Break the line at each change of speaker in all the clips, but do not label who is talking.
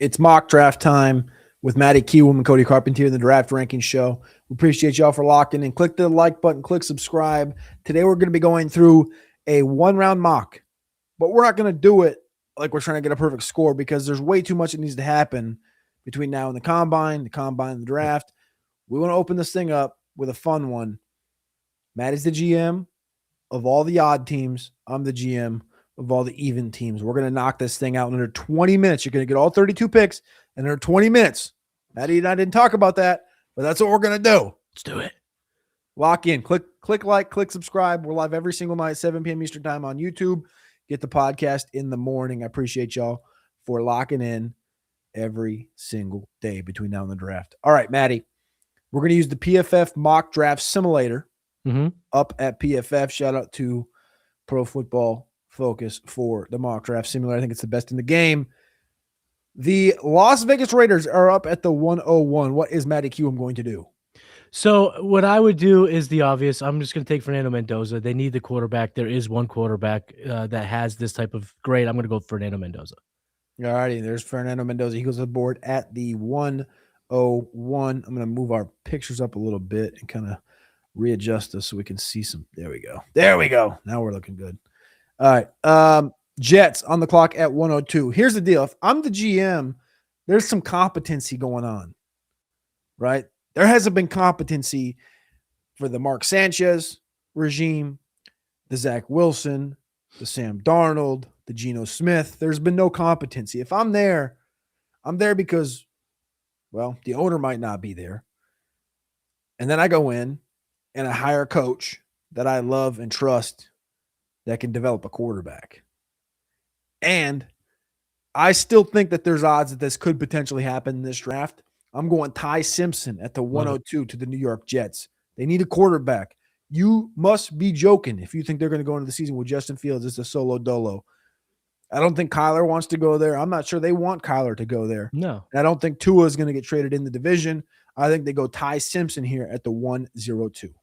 It's mock draft time with Matty Kiwoom and Cody Carpentier, the Draft Ranking Show. We appreciate y'all for locking in. Click the like button, click subscribe. Today we're going to be going through a one-round mock, but we're not going to do it like we're trying to get a perfect score because there's way too much that needs to happen between now and the combine and the draft. We want to open this thing up with a fun one. Matty's the GM of all the odd teams. I'm the GM of all the even teams. We're going to knock this thing out in under 20 minutes. You're going to get all 32 picks in under 20 minutes. Matty and I didn't talk about that, but that's what we're going to do.
Let's do it.
Lock in. Click like, click subscribe. We're live every single night, 7 p.m. Eastern time on YouTube. Get the podcast in the morning. I appreciate y'all for locking in every single day between now and the draft. All right, Matty, we're going to use the PFF mock draft simulator up at PFF. Shout out to Pro Football Focus for the mock draft simulator. I think it's the best in the game. The Las Vegas Raiders are up at the 101. What is Matty Kiwoom going to do?
So what I would do is the obvious. I'm just going to take Fernando Mendoza. They need the quarterback. There is one quarterback that has this type of grade. I'm going to go Fernando Mendoza.
All righty, there's Fernando Mendoza. He goes to the board at the 101. I'm going to move our pictures up a little bit and kind of readjust this so we can see some. There we go. There we go. Now we're looking good. All right. Jets on the clock at 102. Here's the deal. If I'm the GM, there's some competency going on, right? There hasn't been competency for the Mark Sanchez regime, the Zach Wilson, the Sam Darnold, the Geno Smith. There's been no competency. If I'm there because, well, the owner might not be there. And then I go in and I hire a coach that I love and trust that can develop a quarterback. And I still think that there's odds that this could potentially happen in this draft. I'm going Ty Simpson at the 102 to the New York Jets. They need a quarterback. You must be joking if you think they're going to go into the season with Justin Fields as a solo dolo. I don't think Kyler wants to go there. I'm not sure they want Kyler to go there.
No.
And I don't think Tua is going to get traded in the division. I think they go Ty Simpson here at the 102.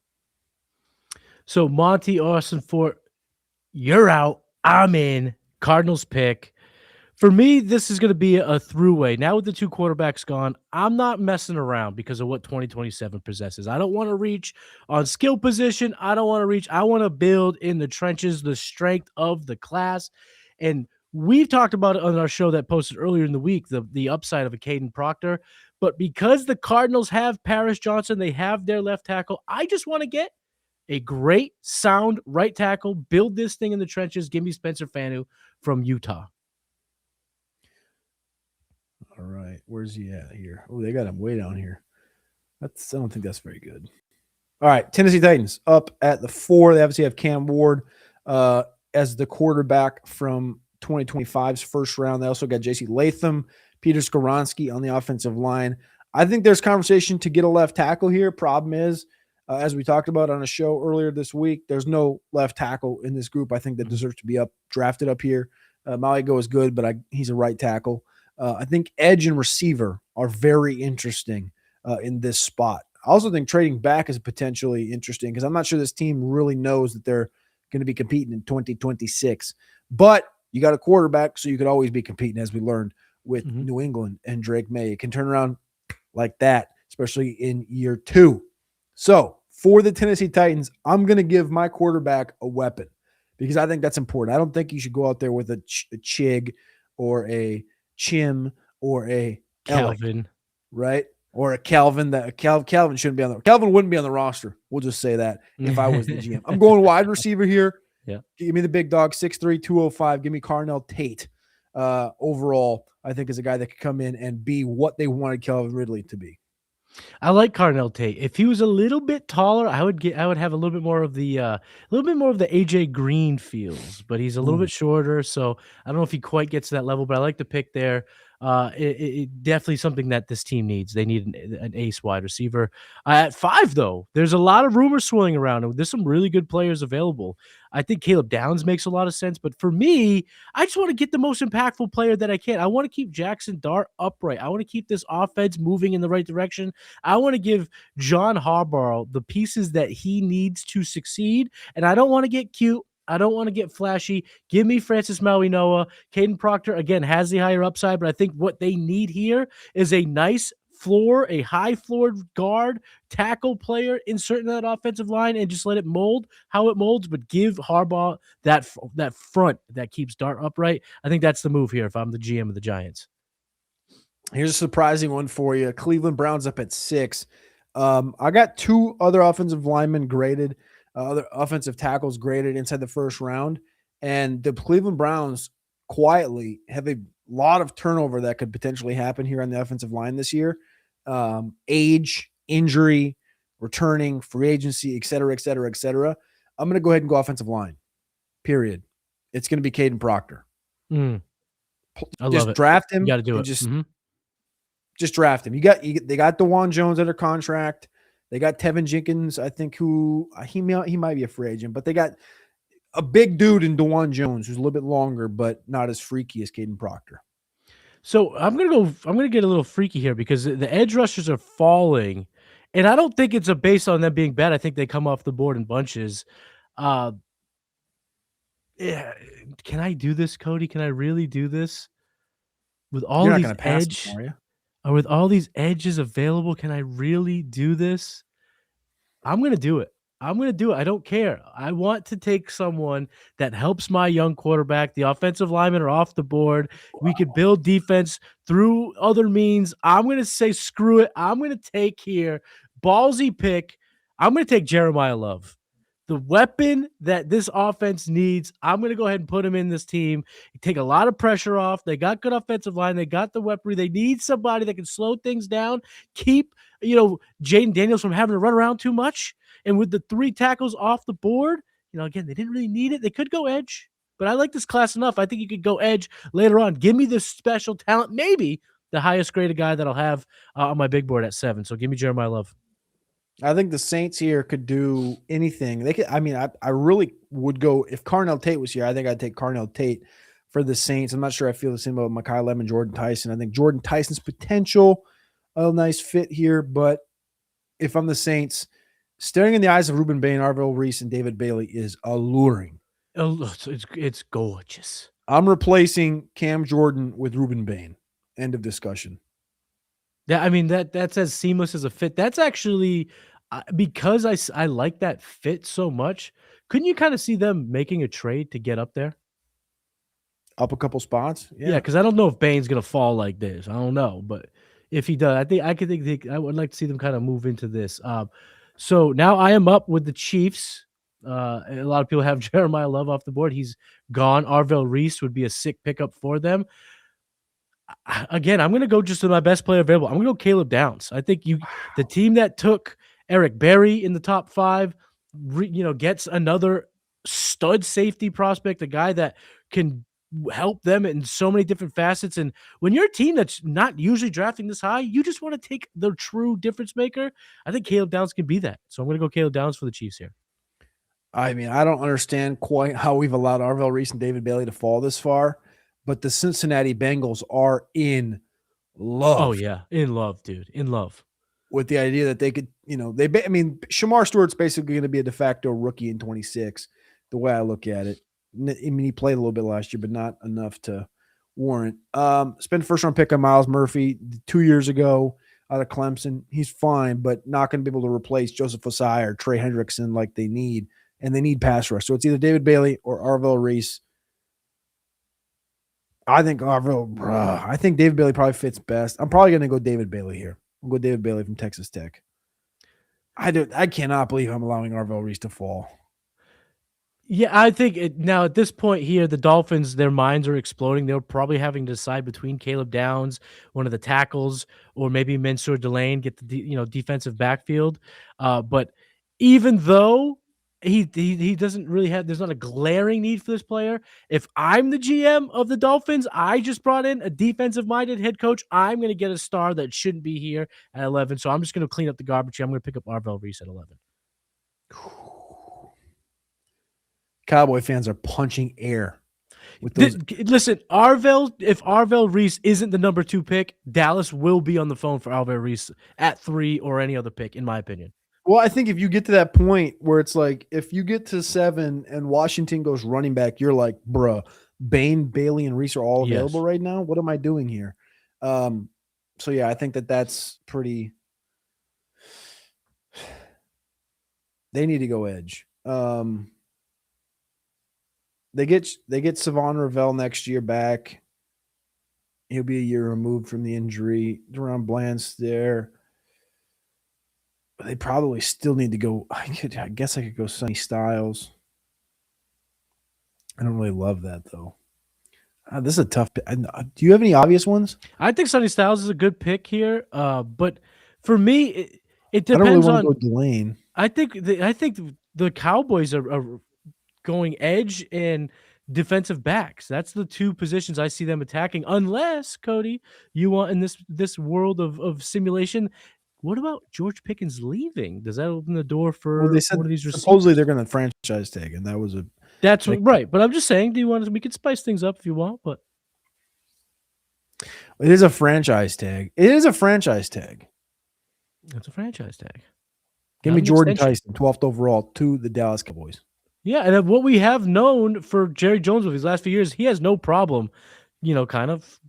So Monty Austin Fort, you're out. I'm in. Cardinals pick. For me, this is going to be a throughway. Now with the two quarterbacks gone, I'm not messing around because of what 2027 possesses. I don't want to reach on skill position. I want to build in the trenches, the strength of the class. And we've talked about it on our show that posted earlier in the week, the upside of a Caden Proctor. But because the Cardinals have Paris Johnson, they have their left tackle, I just want to get a great, sound right tackle, build this thing in the trenches. Give me Spencer Fanu from Utah.
All right. Where's he at here? Oh, they got him way down here. I don't think that's very good. All right. Tennessee Titans up at the 4. They obviously have Cam Ward as the quarterback from 2025's first round. They also got J.C. Latham, Peter Skoronski on the offensive line. I think there's conversation to get a left tackle here. Problem is, as we talked about on a show earlier this week, there's no left tackle in this group I think that deserves to be drafted up here. Maligo is good, but he's a right tackle. I think edge and receiver are very interesting in this spot. I also think trading back is potentially interesting because I'm not sure this team really knows that they're going to be competing in 2026. But you got a quarterback, so you could always be competing, as we learned with New England and Drake May. It can turn around like that, especially in year 2. So for the Tennessee Titans, I'm going to give my quarterback a weapon because I think that's important. I don't think you should go out there with a Chig or a Chim or a
Calvin,
Alec, right? Or a Calvin. Calvin shouldn't be on the Calvin wouldn't be on the roster. We'll just say that if I was the GM. I'm going wide receiver here.
Yeah.
Give me the big dog, 6'3", 205. Give me Carnell Tate. Overall, I think is a guy that could come in and be what they wanted Calvin Ridley to be.
I like Carnell Tate. If he was a little bit taller, I would have a little bit more of the AJ Green feels, but he's a little bit shorter, so I don't know if he quite gets to that level. But I like the pick there. It definitely something that this team needs. They need an ace wide receiver. At 5, though, there's a lot of rumors swirling around, and there's some really good players available. I think Caleb Downs makes a lot of sense, but for me, I just want to get the most impactful player that I can. I want to keep Jackson Dart upright. I want to keep this offense moving in the right direction. I want to give John Harbaugh the pieces that he needs to succeed, and I don't want to get cute. I don't want to get flashy. Give me Francis Maui-Noah. Caden Proctor, again, has the higher upside, but I think what they need here is a nice floor, a high-floored guard, tackle player, insert in that offensive line, and just let it mold how it molds, but give Harbaugh that front that keeps Dart upright. I think that's the move here if I'm the GM of the Giants.
Here's a surprising one for you. Cleveland Browns up at 6. I got 2 other offensive linemen graded, other offensive tackles graded inside the first round. And the Cleveland Browns quietly have a lot of turnover that could potentially happen here on the offensive line this year. Age, injury, returning, free agency, et cetera, et cetera, et cetera. I'm going to go ahead and go offensive line, period. It's going to be Caden Proctor.
I love
just
it.
draft him.
You got to do it.
Just draft him. They got DeJuan Jones under contract. They got Tevin Jenkins, I think, who he might be a free agent, but they got a big dude in DeJuan Jones who's a little bit longer, but not as freaky as Caden Proctor.
So I'm gonna get a little freaky here because the edge rushers are falling, and I don't think it's based on them being bad. I think they come off the board in bunches. Yeah, can I do this, Cody? Can I really do this with all these edge? Or with all these edges available, can I really do this? I'm gonna do it. I don't care. I want to take someone that helps my young quarterback. The offensive linemen are off the board. Wow. We could build defense through other means. I'm going to say, screw it. I'm going to take here, ballsy pick. I'm going to take Jeremiah Love. The weapon that this offense needs, I'm going to go ahead and put him in this team. Take a lot of pressure off. They got good offensive line. They got the weaponry. They need somebody that can slow things down, keep, Jaden Daniels from having to run around too much. And with the 3 tackles off the board, again, they didn't really need it. They could go edge, but I like this class enough. I think you could go edge later on. Give me this special talent, maybe the highest graded guy that I'll have on my big board at 7. So give me Jeremiah Love.
I think the Saints here could do anything. They could. I mean, I really would go if Carnell Tate was here. I think I'd take Carnell Tate for the Saints. I'm not sure I feel the same about Mekhi Lemon, Jordan Tyson. I think Jordan Tyson's potential, a nice fit here. But if I'm the Saints, staring in the eyes of Ruben Bain, Arvell Reese, and David Bailey is alluring.
Oh, it's gorgeous.
I'm replacing Cam Jordan with Ruben Bain. End of discussion.
Yeah, I mean, that's as seamless as a fit. That's actually because I like that fit so much. Couldn't you kind of see them making a trade to get up there?
Up a couple spots?
Yeah, because I don't know if Bain's going to fall like this. I don't know. But if he does, I would like to see them kind of move into this. So now I am up with the Chiefs. A lot of people have Jeremiah Love off the board. He's gone. Arvell Reese would be a sick pickup for them. Again, I'm going to go just with my best player available. I'm going to go Caleb Downs. I think the team that took Eric Berry in the top 5, gets another stud safety prospect, a guy that can help them in so many different facets. And when you're a team that's not usually drafting this high, you just want to take the true difference maker. I think Caleb Downs can be that. So I'm going to go Caleb Downs for the Chiefs here.
I mean, I don't understand quite how we've allowed Arvell Reese and David Bailey to fall this far. But the Cincinnati Bengals are in love.
Oh, yeah. In love, dude. In love.
With the idea that they could, Shamar Stewart's basically going to be a de facto rookie in 26, the way I look at it. I mean, he played a little bit last year, but not enough to warrant. Spent a first-round pick on Miles Murphy 2 years ago out of Clemson. He's fine, but not going to be able to replace Joseph Osai or Trey Hendrickson like they need, and they need pass rush. So it's either David Bailey or Arvell Reese. I think David Bailey probably fits best. I'm probably going to go David Bailey here. I'll go David Bailey from Texas Tech. I cannot believe I'm allowing Arvell Reese to fall.
Yeah, I think now at this point here, the Dolphins, their minds are exploding. They're probably having to decide between Caleb Downs, one of the tackles, or maybe Mansour Delane, get the defensive backfield. But even though he doesn't really have, there's not a glaring need for this player. If I'm the GM of the Dolphins, I just brought in a defensive-minded head coach. I'm going to get a star that shouldn't be here at 11. So I'm just going to clean up the garbage here. I'm going to pick up Arvell Reese at 11.
Cowboy fans are punching air. With those.
Listen, if Arvell Reese isn't the number 2 pick, Dallas will be on the phone for Arvell Reese at 3 or any other pick, in my opinion.
Well, I think if you get to that point where it's like, if you get to 7 and Washington goes running back, you're like, bruh, Bain, Bailey, and Reese are all available
Yes.
right now. What am I doing here? Um, so yeah, I think that's pretty. They need to go edge. They get Savon Ravel next year back. He'll be a year removed from the injury. Deron Bland's there. They probably still need to go. I guess I could go Sonny Styles. I don't really love that though. This is a tough. Do you have any obvious ones?
I think Sonny Styles is a good pick here. But for me, it
I don't really
depends
want to
on.
go Delane.
I think the Cowboys are going edge and defensive backs. That's the two positions I see them attacking. Unless Cody, you want in this world of simulation. What about George Pickens leaving? Does that open the door
Well,
for
they said
one of these
supposedly
receivers?
they're going to franchise tag, and that was a
That's
that,
right. But I'm just saying, do you want to? We could spice things up if you want, but
it is a franchise tag. It is a franchise tag.
it's a franchise tag.
Give
Not
me
an
Jordan
extension.
Tyson, 12th overall to the Dallas Cowboys.
Yeah, and what we have known for Jerry Jones with these last few years, he has no problem, kind of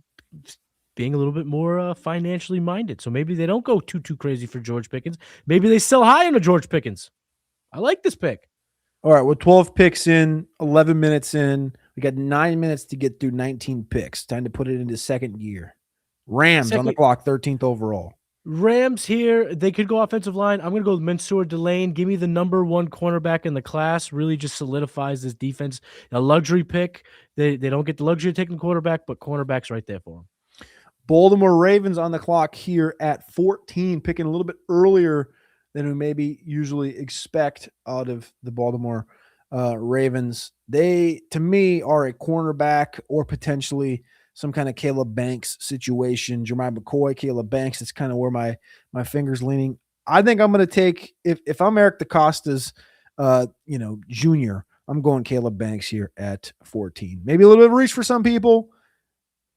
being a little bit more financially minded. So maybe they don't go too crazy for George Pickens. Maybe they sell high on a George Pickens. I like this pick.
All right, with 12 picks in, 11 minutes in, we got 9 minutes to get through 19 picks. Time to put it into second gear. Rams on the
Second,
clock, 13th overall.
Rams here. They could go offensive line. I'm going to go with Mansour Delane. Give me the number one cornerback in the class. Really just solidifies this defense. A luxury pick. They don't get the luxury of taking the quarterback, but cornerback's right there for them.
Baltimore Ravens on the clock here at 14, picking a little bit earlier than we maybe usually expect out of the Baltimore Ravens. They, to me, are a cornerback or potentially some kind of Caleb Banks situation. Jeremiah McCoy, Caleb Banks. It's kind of where my finger's leaning. I think I'm going to take, if I'm Eric DeCosta's, junior, I'm going Caleb Banks here at 14. Maybe a little bit of reach for some people.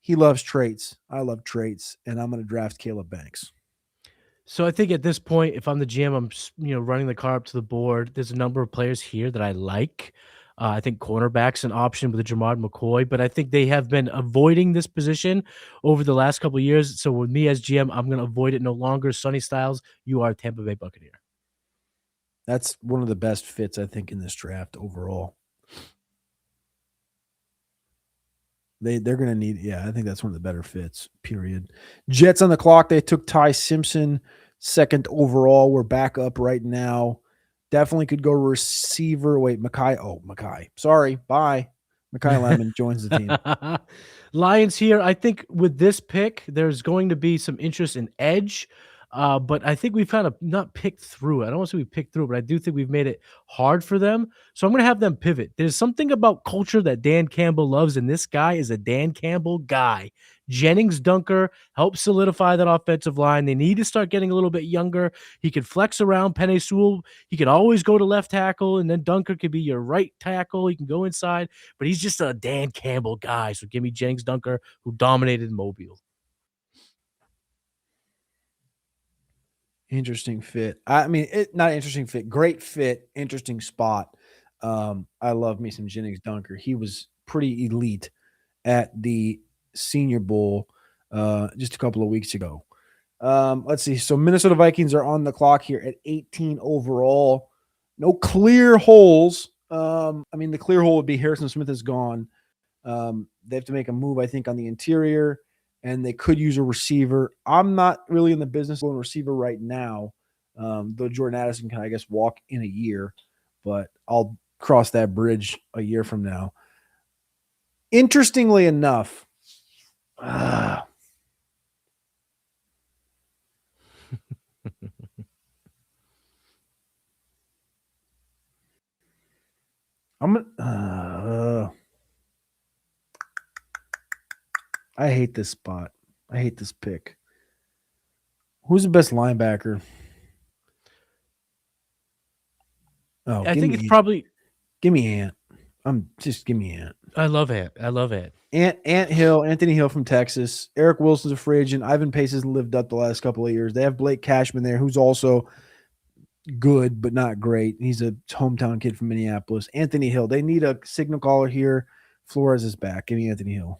He loves traits. I love traits, and I'm going to draft Caleb Banks.
So I think at this point, if I'm the GM, I'm running the car up to the board. There's a number of players here that I like. I think cornerback's an option with the Jamard McCoy, but I think they have been avoiding this position over the last couple of years. So with me as GM, I'm going to avoid it no longer. Sonny Styles, you are Tampa Bay Buccaneer.
That's one of the best fits, I think, in this draft overall. They're going to need, I think that's one of the better fits, period. Jets on the clock. They took Ty Simpson, 2nd overall. We're back up right now. Definitely could go receiver. Wait, Mackay. Sorry, bye. Mackay Lemon joins the team.
Lions here. I think with this pick, there's going to be some interest in edge. But I think we've kind of not picked through. I don't want to say we picked through, but I do think we've made it hard for them. So I'm going to have them pivot. There's something about culture that Dan Campbell loves, and this guy is a Dan Campbell guy. Jennings Dunker helps solidify that offensive line. They need to start getting a little bit younger. He could flex around Penei Sewell. He could always go to left tackle, and then Dunker could be your right tackle. He can go inside, but he's just a Dan Campbell guy. So give me Jennings Dunker, who dominated Mobile.
Interesting fit. I mean, not interesting fit. Great fit. Interesting spot. I love me some Jennings Dunker. He was pretty elite at the Senior Bowl just a couple of weeks ago. Let's see. So Minnesota Vikings are on the clock here at 18 overall. No clear holes. The clear hole would be Harrison Smith is gone. They have to make a move, I think, on the interior, and they could use a receiver. I'm not really in the business of a receiver right now, though Jordan Addison can, I guess, walk in a year, but I'll cross that bridge a year from now. Interestingly enough, I'm I hate this spot. I hate this pick. Who's the best linebacker? Oh,
I think it's probably.
Give me Ant. Give me Ant.
I love Ant. I love Ant.
Anthony Hill from Texas. Eric Wilson's a free agent. Ivan Pace hasn't lived up the last couple of years. They have Blake Cashman there, who's also good, but not great. He's a hometown kid from Minneapolis. Anthony Hill. They need a signal caller here. Flores is back. Give me Anthony Hill.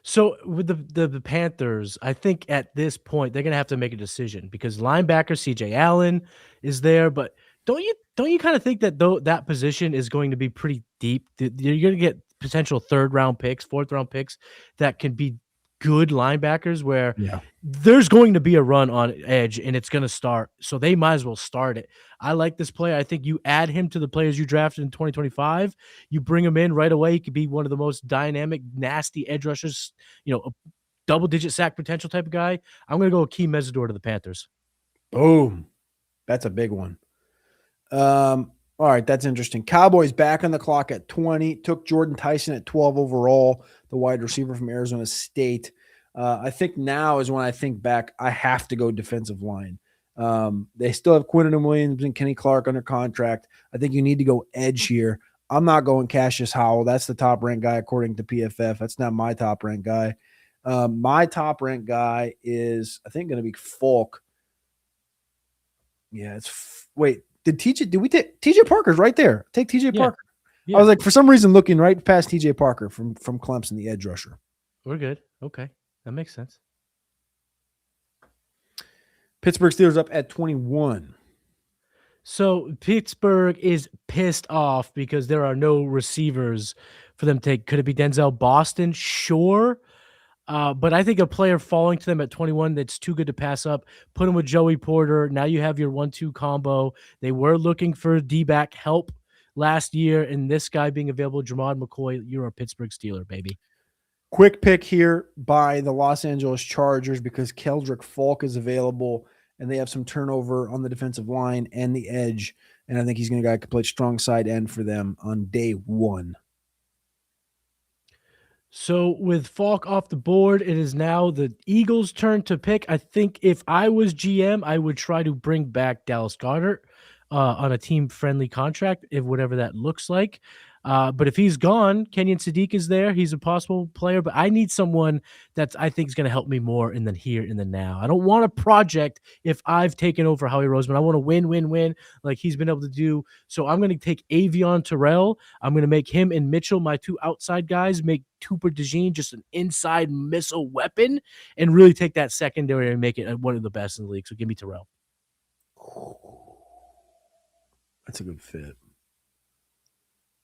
So with the Panthers, I think at this point they're gonna have to make a decision because linebacker CJ Allen is there, but don't you kind of think that though that position is going to be pretty deep? You're gonna get potential third round picks, fourth round picks that can be good linebackers where
Yeah.
there's going to be a run on edge and it's going to start. So they might as well start it. I like this player. I think you add him to the players you drafted in 2025. You bring him in right away. He could be one of the most dynamic, nasty edge rushers, a double-digit sack potential type of guy. I'm going to go with Key Mesidor to the Panthers.
Boom. That's a big one. All right, that's interesting. Cowboys back on the clock at 20. Took Jordan Tyson at 12 overall, the wide receiver from Arizona State. I think now is when I think back, I have to go defensive line. They still have Quinton Williams and Kenny Clark under contract. I think you need to go edge here. I'm not going Cassius Howell. That's the top-ranked guy according to PFF. That's not my top-ranked guy. My top-ranked guy is, I think, going to be Falk. Yeah, wait. Did we take TJ Parker's right there? Take TJ Parker. Yeah. I was like, for some reason, looking right past TJ Parker from Clemson, the edge rusher.
We're good. Okay. That makes sense.
Pittsburgh Steelers up at 21.
So Pittsburgh is pissed off because there are no receivers for them to take. Could it be Denzel Boston? Sure. But I think a player falling to them at 21 that's too good to pass up, put him with Joey Porter. Now you have your 1-2 combo. They were looking for D-back help last year, and this guy being available, Jermod McCoy, you're a Pittsburgh Steeler, baby.
Quick pick here by the Los Angeles Chargers because Keldrick Falk is available, and they have some turnover on the defensive line and the edge, and I think he's going to play strong side end for them on day one.
So with Falk off the board, it is now the Eagles' turn to pick. I think if I was GM, I would try to bring back Dallas Goedert on a team-friendly contract, if whatever that looks like. But if he's gone, Kenyon Sadiq is there. He's a possible player, but I need someone that I think is going to help me more in the here and the now. I don't want a project if I've taken over Howie Roseman. I want to win like he's been able to do. So I'm going to take Avion Terrell. I'm going to make him and Mitchell my two outside guys, make Tupper DeJean just an inside missile weapon, and really take that secondary and make it one of the best in the league. So give me Terrell.
That's a good fit.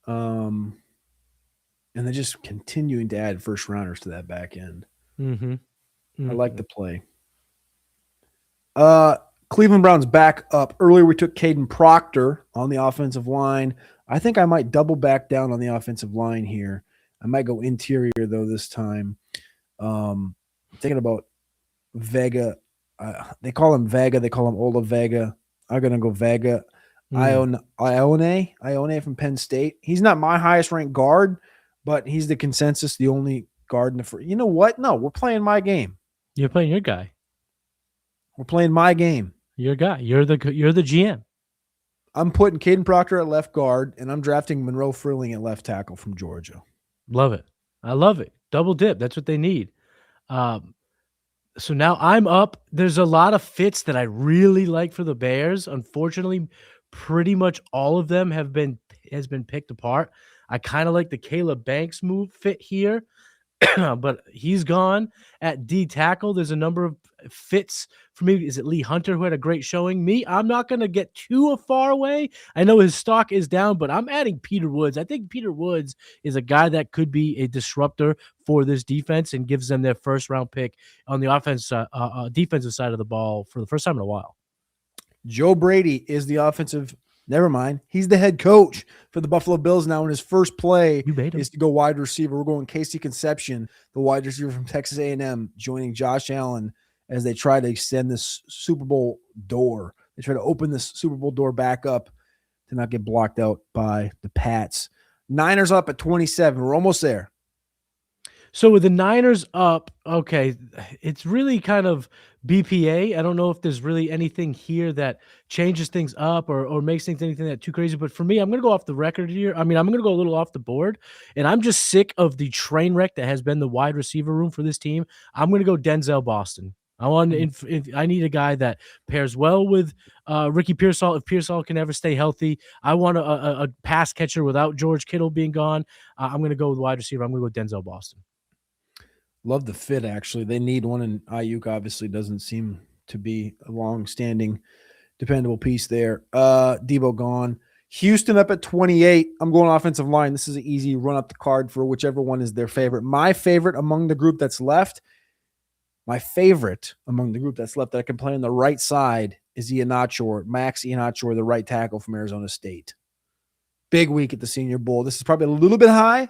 And they're just continuing to add first rounders to that back end. I like the play. Cleveland Browns back up. Earlier we took Caden Proctor on the offensive line. I think I might double back down on the offensive line here. I might go interior though this time. I'm thinking about Vega. They call him Vega. They call him Ola Vega. I'm gonna go Vega. Ione from Penn State. He's not my highest ranked guard, but he's the consensus, the only guard in the first. You know what? No, we're playing my game.
You're playing your guy.
We're playing my game.
Your guy. You're the GM.
I'm putting Caden Proctor at left guard, and I'm drafting Monroe Frilling at left tackle from Georgia.
Love it. I love it. Double dip. That's what they need. So now I'm up. There's a lot of fits that I really like for the Bears. Unfortunately, pretty much all of them has been picked apart. I kind of like the Caleb Banks move fit here, but he's gone at D tackle. There's a number of fits for me. Is it Lee Hunter who had a great showing? I'm not going to get too far away. I know his stock is down, but I'm adding Peter Woods. I think Peter Woods is a guy that could be a disruptor for this defense and gives them their first round pick on the defensive side of the ball for the first time in a while.
Joe Brady is the offensive. Never mind. He's the head coach for the Buffalo Bills now, and his first play is to go wide receiver. We're going Casey Concepcion, the wide receiver from Texas A&M, joining Josh Allen as they try to extend this Super Bowl door. They try to open this Super Bowl door back up to not get blocked out by the Pats. Niners up at 27. We're almost there.
So with the Niners up, okay, it's really kind of BPA. I don't know if there's really anything here that changes things up or makes things anything that too crazy. But for me, I'm going to go off the record here. I mean, I'm going to go a little off the board. And I'm just sick of the train wreck that has been the wide receiver room for this team. I'm going to go Denzel Boston. I need a guy that pairs well with Ricky Pearsall. If Pearsall can ever stay healthy, I want a pass catcher without George Kittle being gone. I'm going to go with wide receiver. I'm going to go Denzel Boston.
Love the fit, actually. They need one, and Ayuk obviously doesn't seem to be a long-standing, dependable piece there. Debo gone. Houston up at 28. I'm going offensive line. This is an easy run up the card for whichever one is their favorite. My favorite among the group that's left that I can play on the right side is Max Iheanacho, the right tackle from Arizona State. Big week at the Senior Bowl. This is probably a little bit high,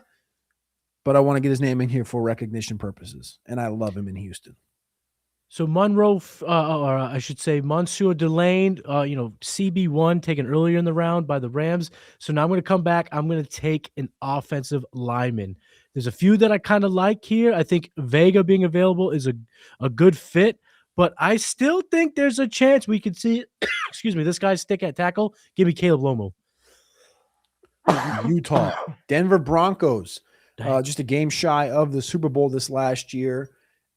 but I want to get his name in here for recognition purposes, and I love him in Houston.
So Monroe, or I should say Monsieur Delane, CB1 taken earlier in the round by the Rams. So now I'm going to come back. I'm going to take an offensive lineman. There's a few that I kind of like here. I think Vega being available is a good fit, but I still think there's a chance we could see, this guy's stick at tackle. Give me Caleb Lomo.
Utah, Denver Broncos, just a game shy of the Super Bowl this last year.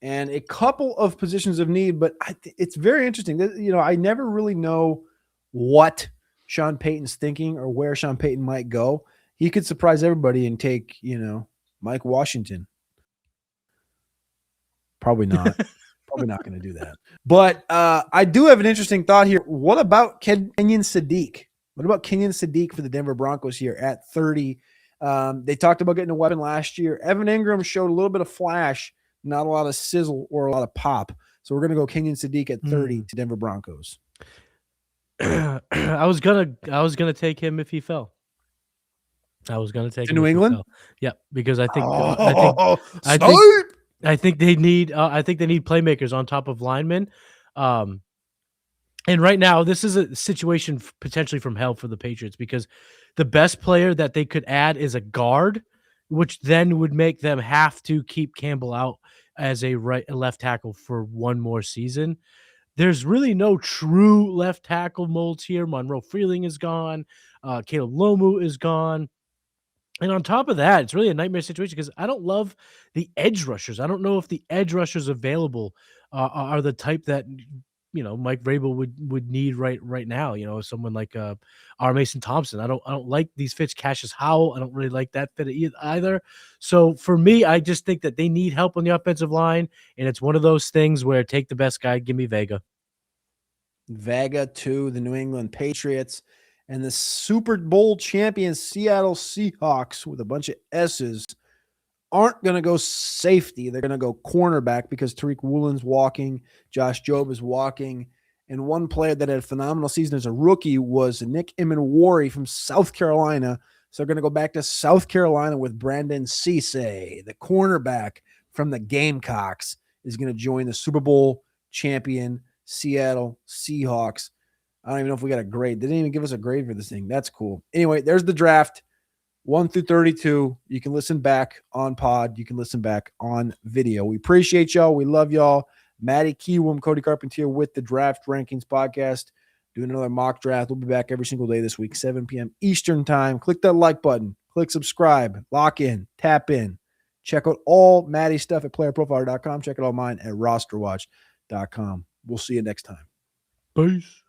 And a couple of positions of need, but it's very interesting. I never really know what Sean Payton's thinking or where Sean Payton might go. He could surprise everybody and take, Mike Washington. Probably not. Probably not going to do that. But I do have an interesting thought here. What about Kenyon Sadiq? What about Kenyon Sadiq for the Denver Broncos here at 30? They talked about getting a weapon last year. Evan Ingram showed a little bit of flash, not a lot of sizzle or a lot of pop. So we're going to go Kenyon Sadiq at 30 to Denver Broncos.
I was gonna take him if he fell. I was gonna take him
New England.
Yeah, because I think I think they need playmakers on top of linemen. And right now, this is a situation potentially from hell for the Patriots because the best player that they could add is a guard, which then would make them have to keep Campbell out as a left tackle for one more season. There's really no true left tackle molds here. Monroe Freeling is gone. Caleb Lomu is gone. And on top of that, it's really a nightmare situation because I don't love the edge rushers. I don't know if the edge rushers available are the type that Mike Vrabel would need right now. Someone like R. Mason Thompson. I don't like these fits. Cassius Howell. I don't really like that fit either. So for me, I just think that they need help on the offensive line, and it's one of those things where take the best guy. Give me Vega.
Vega to the New England Patriots. And the Super Bowl champion Seattle Seahawks with a bunch of S's aren't going to go safety. They're going to go cornerback because Tariq Woolen's walking. Josh Jobe is walking. And one player that had a phenomenal season as a rookie was Nick Emenwari from South Carolina. So they're going to go back to South Carolina with Brandon Cisse. The cornerback from the Gamecocks is going to join the Super Bowl champion Seattle Seahawks. I don't even know if we got a grade. They didn't even give us a grade for this thing. That's cool. Anyway, there's the draft, 1 through 32. You can listen back on pod. You can listen back on video. We appreciate y'all. We love y'all. Matty Kiwoom, Cody Carpentier with the Draft Rankings Podcast. Doing another mock draft. We'll be back every single day this week, 7 p.m. Eastern time. Click that like button. Click subscribe. Lock in. Tap in. Check out all Matty's stuff at playerprofiler.com. Check out all mine at rosterwatch.com. We'll see you next time.
Peace.